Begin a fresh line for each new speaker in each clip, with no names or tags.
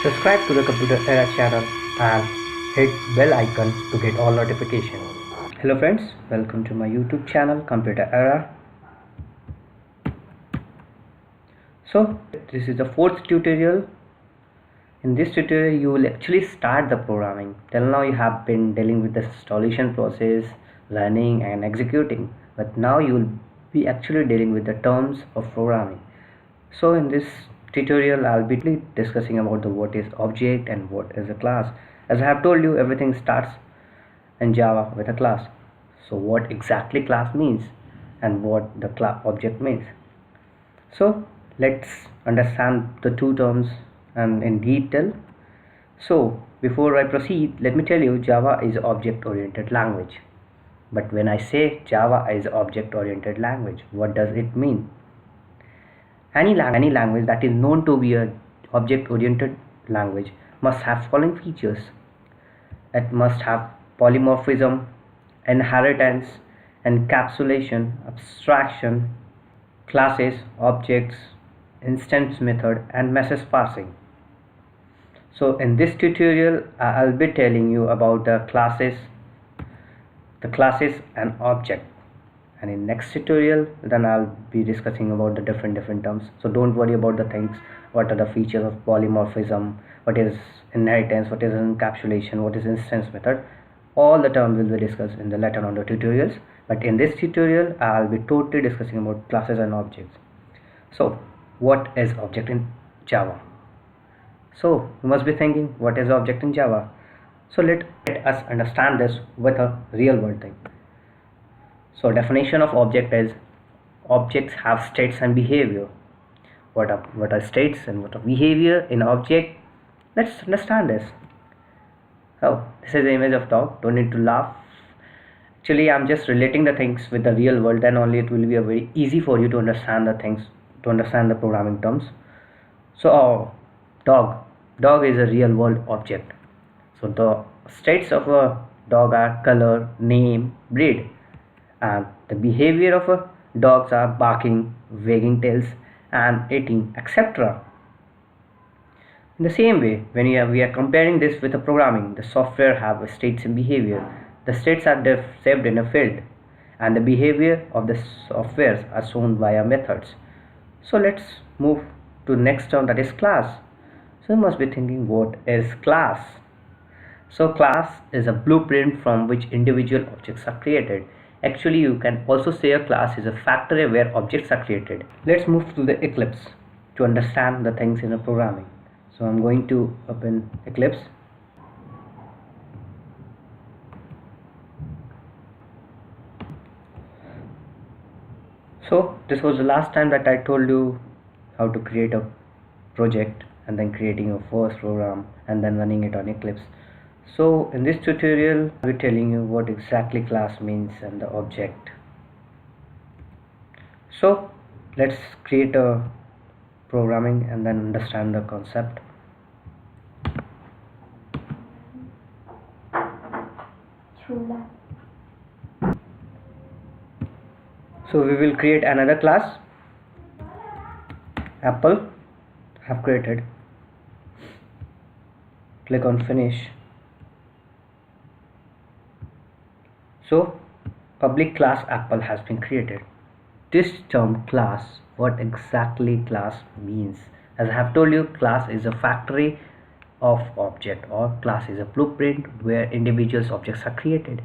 Subscribe to the Computer Era channel and hit bell icon to get all notifications. Hello friends, welcome to my YouTube channel Computer Era. So this is the fourth tutorial. In this tutorial you will actually start the programming. Till now you have been dealing with the installation process, running and executing, but now you will be actually dealing with the terms of programming. So in this tutorial I'll be discussing about the what is object and what is a class. As I have told you, everything starts in Java with a class. So what exactly class means and what the object means. So let's understand the two terms and in detail. So before I proceed, let me tell you Java is object oriented language. But when I say Java is object oriented language, what does it mean? Any language that is known to be a object-oriented language must have following features. It must have polymorphism, inheritance, encapsulation, abstraction, classes, objects, instance method, and message passing. So in this tutorial I'll be telling you about the classes and object, and in next tutorial then I'll be discussing about the different terms. So don't worry about the things, what are the features of polymorphism, what is inheritance, what is encapsulation, what is instance method. All the terms will be discussed in the later on the tutorials, but in this tutorial I'll be totally discussing about classes and objects. So what is object in Java? So you must be thinking, what is object in Java? So let us understand this with a real world thing. So definition of object is objects have states and behavior. What are states and what are behavior in object? Let's understand this. Oh, this is the image of dog. Don't need to laugh. Actually, I'm just relating the things with the real world. Then only it will be a very easy for you to understand the things, to understand the programming terms. So, dog is a real world object. So the states of a dog are color, name, breed. And the behavior of a dogs are barking, wagging tails and eating, etc. In the same way, when we are comparing this with the programming, the software have states and behavior. The states are saved in a field and the behavior of the softwares are shown via methods. So let's move to the next term, that is class. So you must be thinking, what is class? So class is a blueprint from which individual objects are created. Actually, you can also say a class is a factory where objects are created. Let's move to the Eclipse to understand the things in a programming. So I'm going to open Eclipse. So this was the last time that I told you how to create a project and then creating your first program and then running it on Eclipse. So in this tutorial I'll be telling you what exactly class means and the object. So let's create a programming and then understand the concept. So we will create another class, Apple. Have created. Click on finish. So public class Apple has been created. This term class, what exactly class means? As I have told you, class is a factory of object, or class is a blueprint where individuals objects are created.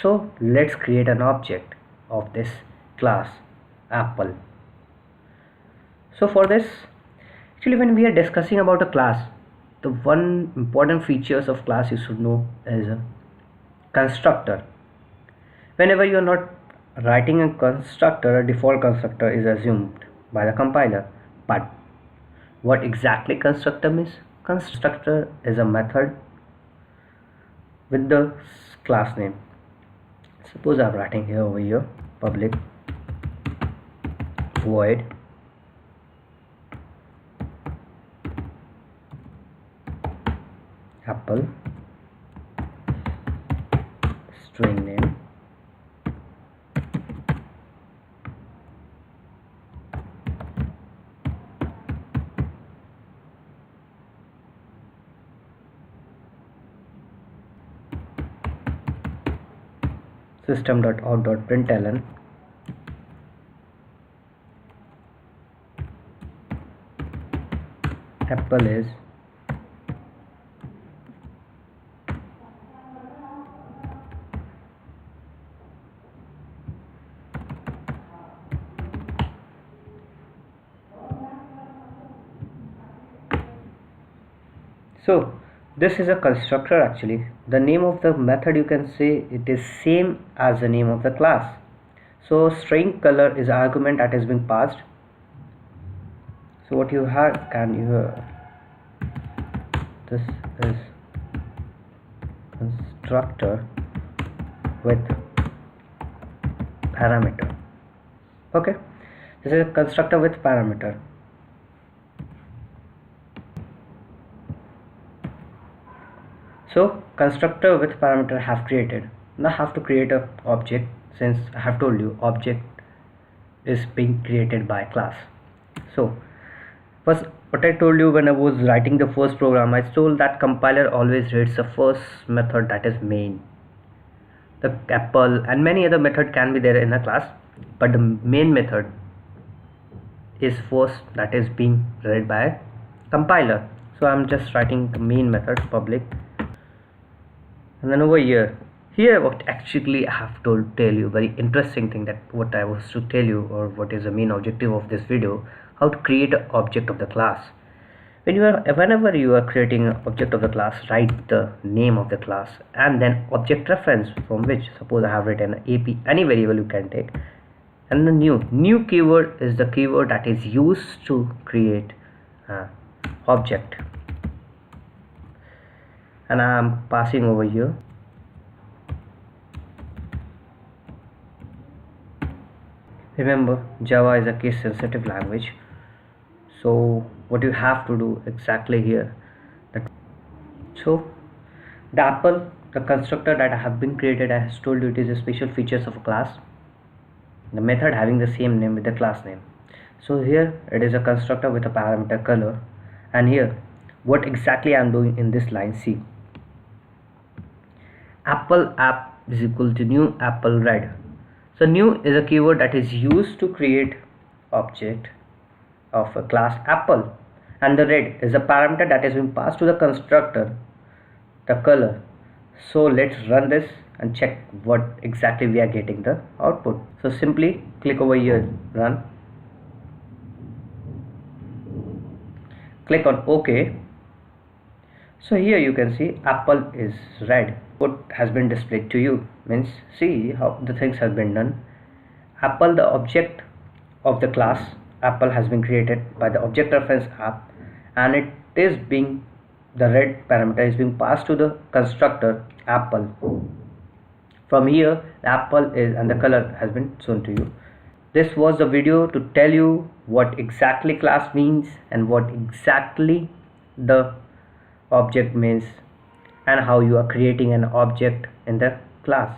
So let's create an object of this class Apple. So for this, actually when we are discussing about a class, the one important features of class you should know is a constructor. Whenever you are not writing a constructor, a default constructor is assumed by the compiler. But what exactly constructor means? Constructor is a method with the class name. Suppose I'm writing here over here public void Apple string name system.out.println apple is so this is a constructor. Actually the name of the method, you can say it is same as the name of the class. So string color is argument that is being passed. So what you have, can you this is constructor with parameter. Okay, this is a constructor with parameter. So constructor with parameter have created. Now I have to create a object, since I have told you object is being created by class. So first, what I told you when I was writing the first program, I told that compiler always reads the first method, that is main. The apple and many other method can be there in a class, but the main method is first, that is being read by compiler. So I'm just writing the main method public, and then over here what actually I have to tell you very interesting thing, that what I was to tell you, or what is the main objective of this video, how to create an object of the class. Whenever you are creating an object of the class, write the name of the class and then object reference, from which suppose I have written ap, any variable you can take, and the new keyword is the keyword that is used to create object, and I am passing over here remember Java is a case sensitive language. So what you have to do exactly here, so the apple, the constructor that I have been created, I have told you it is a special features of a class, the method having the same name with the class name. So here it is a constructor with a parameter color, and here what exactly I am doing in this line, see, apple app is equal to new apple red. So new is a keyword that is used to create object of a class apple, and the red is a parameter that has been passed to the constructor, the color. So let's run this and check what exactly we are getting the output. So simply click over here, run, click on OK. So here you can see apple is red. What has been displayed to you means, see how the things have been done. Apple, the object of the class apple, has been created by the object reference app, and it is being, the red parameter is being passed to the constructor apple. From here the apple is, and the color has been shown to you. This was the video to tell you what exactly class means and what exactly the object means, and how you are creating an object in the class.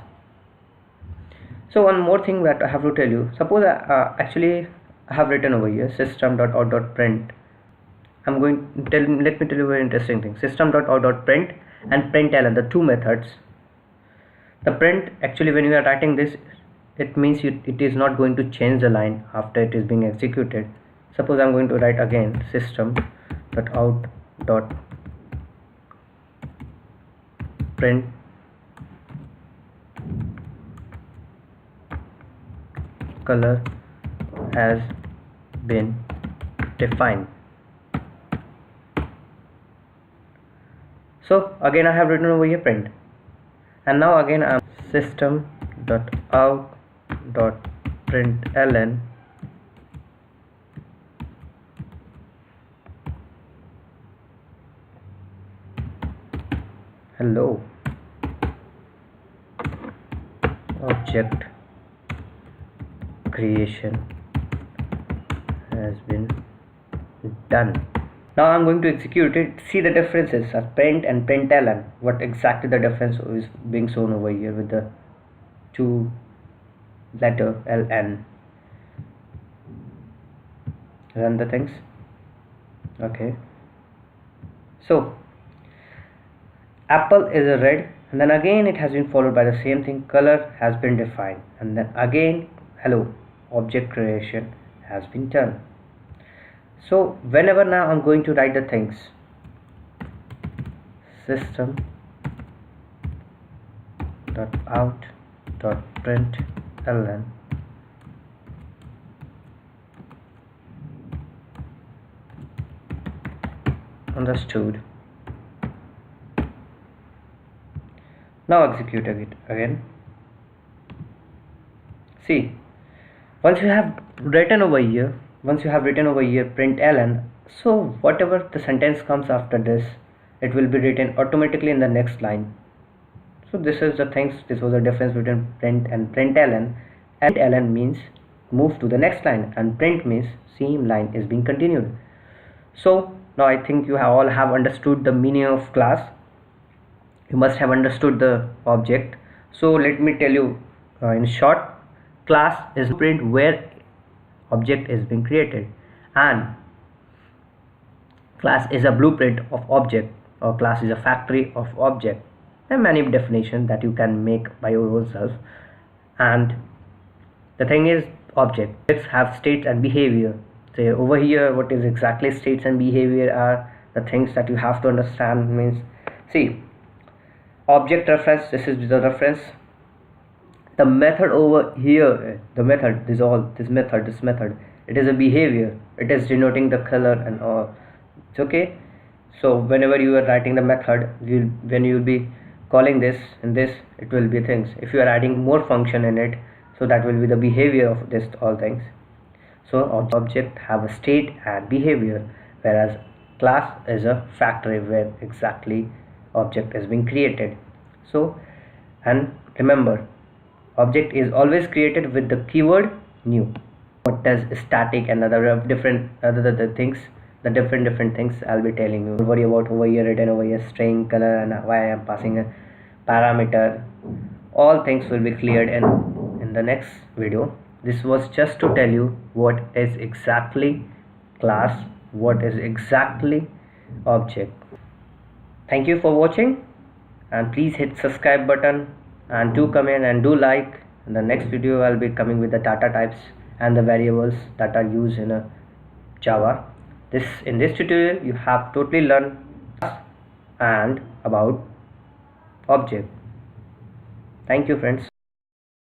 So one more thing that I have to tell you, suppose actually I have written over here system.out.print. I'm going to let me tell you a very interesting thing. System.out.print and println, the two methods. The print, actually when you are writing this, it means it is not going to change the line after it is being executed. Suppose I'm going to write again system.out.print color has been defined. So again I have written over here print, and now again I'm system.out.println hello object creation has been done. Now I'm going to execute it. See the differences of print and println, what exactly the difference is being shown over here with the two letter ln. Run the things. Okay, so apple is a red and then again it has been followed by the same thing, color has been defined, and then again hello, object creation has been done. So whenever now I'm going to write the things, system dot out dot println understood. Now execute it again. See, once you have written over here println, so whatever the sentence comes after this, it will be written automatically in the next line. So this is the things, this was the difference between print and println. Println means move to the next line, and print means same line is being continued. So now I think you all have understood the meaning of class. You must have understood the object. So let me tell you in short, class is print where object is being created, and class is a blueprint of object, or class is a factory of object. There are many definitions that you can make by your own self. And the thing is, objects have states and behavior. Say over here, what is exactly states and behavior are the things that you have to understand. Means, see, object reference, this is the reference. The method over here, the method, this method, it is a behavior. It is denoting the color and all. It's okay. So whenever you are writing the method, when you will be calling this and this, it will be things. If you are adding more function in it, so that will be the behavior of this all things. So object have a state and behavior, whereas class is a factory where exactly object is being created. So, and remember, object is always created with the keyword new. What does static and other different things, the different things I'll be telling you. Don't worry about over here written over here string, color, and why I am passing a parameter. All things will be cleared in the next video. This was just to tell you what is exactly class, what is exactly object. Thank you for watching, and please hit subscribe button, and do comment and do like. In the next video I'll be coming with the data types and the variables that are used in a Java. In this tutorial you have totally learned and about object. Thank you friends.